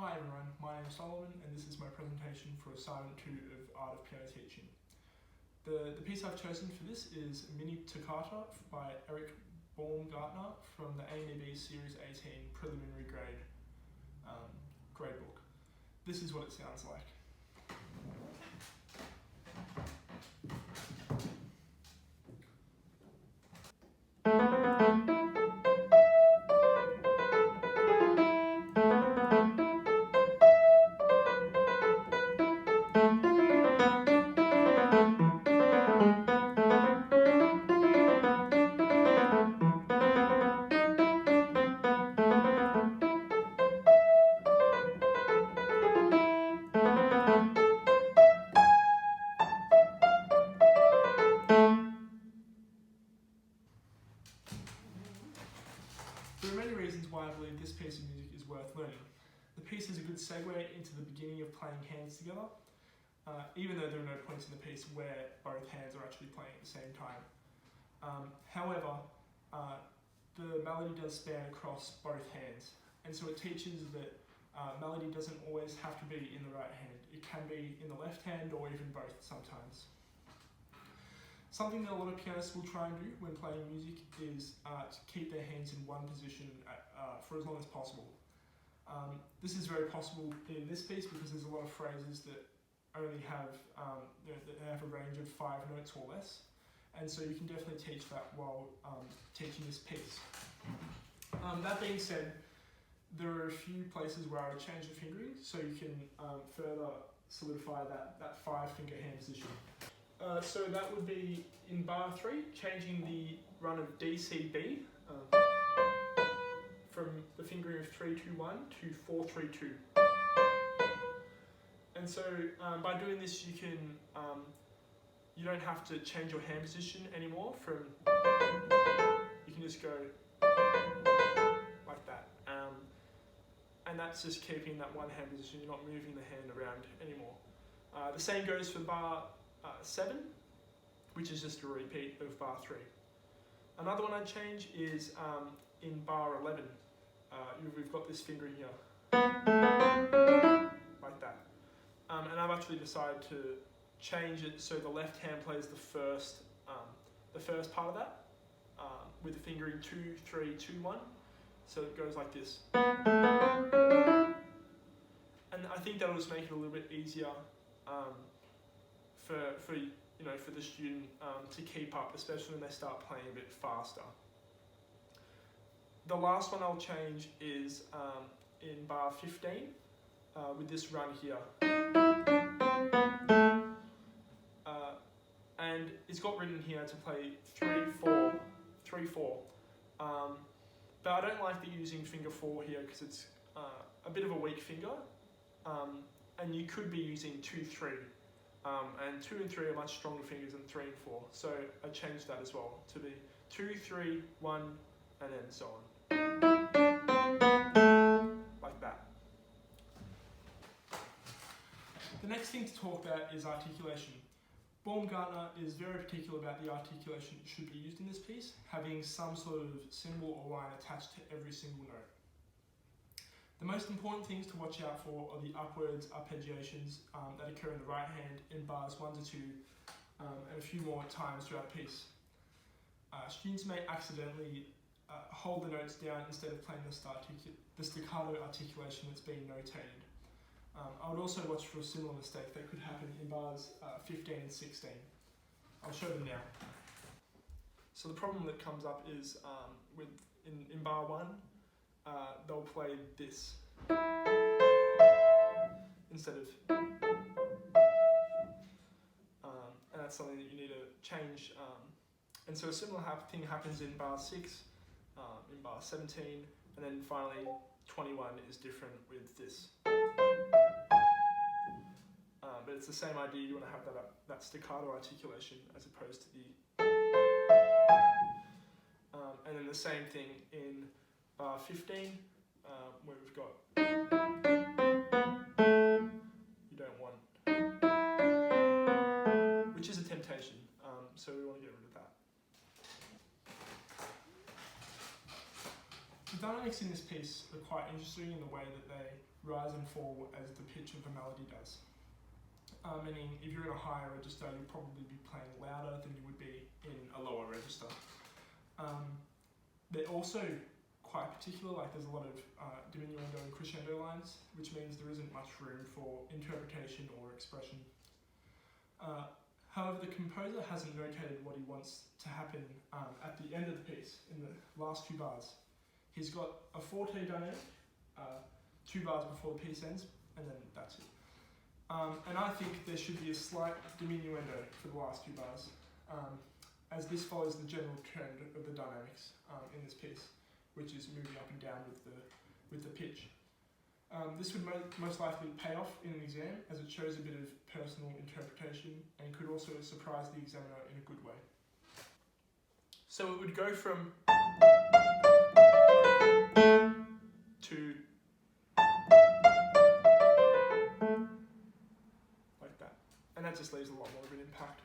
Hi everyone, my name is Solomon and this is my presentation for Assignment 2 of Art of Piano Teaching. The piece I've chosen for this is Mini Toccata by Eric Baumgartner from the AoPT Series 18 Preliminary Grade book. This is what it sounds like. There are many reasons why I believe this piece of music is worth learning. The piece is a good segue into the beginning of playing hands together, even though there are no points in the piece where both hands are actually playing at the same time. However, the melody does span across both hands, and so it teaches that melody doesn't always have to be in the right hand. It can be in the left hand or even both sometimes. Something that a lot of pianists will try and do when playing music is to keep their hands in one position for as long as possible. This is very possible in this piece because there's a lot of phrases that only have that have a range of 5 notes or less, and so you can definitely teach that while teaching this piece. That being said, there are a few places where I would change the fingering so you can further solidify that 5-finger hand position. So that would be in bar 3, changing the run of D, C, B from the fingering of 3, 2, 1 to 4, 3, 2. And so by doing this, you can you don't have to change your hand position anymore. You can just go like that, and that's just keeping that one hand position. You're not moving the hand around anymore. The same goes for bar 7, which is just a repeat of bar 3. Another one I'd change is in bar 11. We've got this fingering here, like that. And I've actually decided to change it so the left hand plays the first part of that, with the fingering 2, 3, 2, 1. So it goes like this. And I think that'll just make it a little bit easier for the student to keep up, especially when they start playing a bit faster. The last one I'll change is in bar 15 with this run here. And it's got written here to play 3, 4, 3, 4. But I don't like the using finger 4 here because it's a bit of a weak finger. And you could be using 2, 3. And 2 and 3 are much stronger fingers than 3 and 4. So I changed that as well to be 2, 3, 1, and then so on. Like that. The next thing to talk about is articulation. Baumgartner is very particular about the articulation that should be used in this piece, having some sort of symbol or line attached to every single note. The most important things to watch out for are the upwards arpeggiations that occur in the right hand in bars 1 to 2 and a few more times throughout the piece. Students may accidentally hold the notes down instead of playing the staccato articulation that's being notated. I would also watch for a similar mistake that could happen in bars 15 and 16. I'll show them now. So the problem that comes up is in bar 1, they'll play this instead of, and that's something that you need to change. And so a similar thing happens in bar 6, in bar 17, and then finally 21 is different with this. But it's the same idea. You want to have that staccato articulation as opposed to the. And then the same thing in bar 15, where we've got. You don't want. Which is a temptation. So we want to get rid of that. The dynamics in this piece are quite interesting in the way that they rise and fall as the pitch of the melody does. Meaning if you're in a higher register, you'll probably be playing louder than you would be in a lower register. They're also quite particular, like there's a lot of diminuendo and crescendo lines, which means there isn't much room for interpretation or expression. However, the composer hasn't notated what he wants to happen at the end of the piece, in the last 2 bars. He's got a forte dynamic, 2 bars before the piece ends, and then that's it. And I think there should be a slight diminuendo for the last 2 bars, as this follows the general trend of the dynamics in this piece, which is moving up and down with the pitch. This would most likely pay off in an exam, as it shows a bit of personal interpretation and could also surprise the examiner in a good way. So it would go from to like that, and that just leaves a lot more of an impact.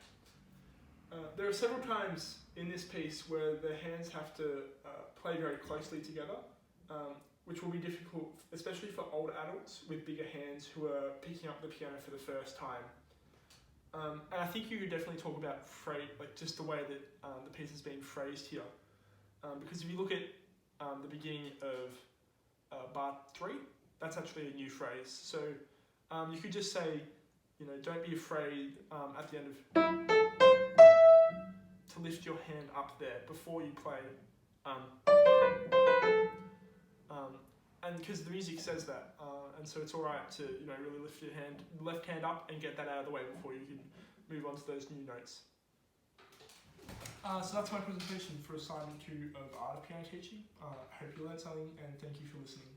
There are several times in this piece where the hands have to play very closely together, which will be difficult, especially for older adults with bigger hands who are picking up the piano for the first time. And I think you could definitely talk about like just the way that the piece has been phrased here. Because if you look at the beginning of bar 3, that's actually a new phrase. So you could just say, you know, don't be afraid at the end of to lift your hand up there before you play. And because the music says that, and so it's alright to, you know, really lift your left hand up and get that out of the way before you can move on to those new notes. So that's my presentation for assignment 2 of Art of Piano Teaching. I hope you learned something, and thank you for listening.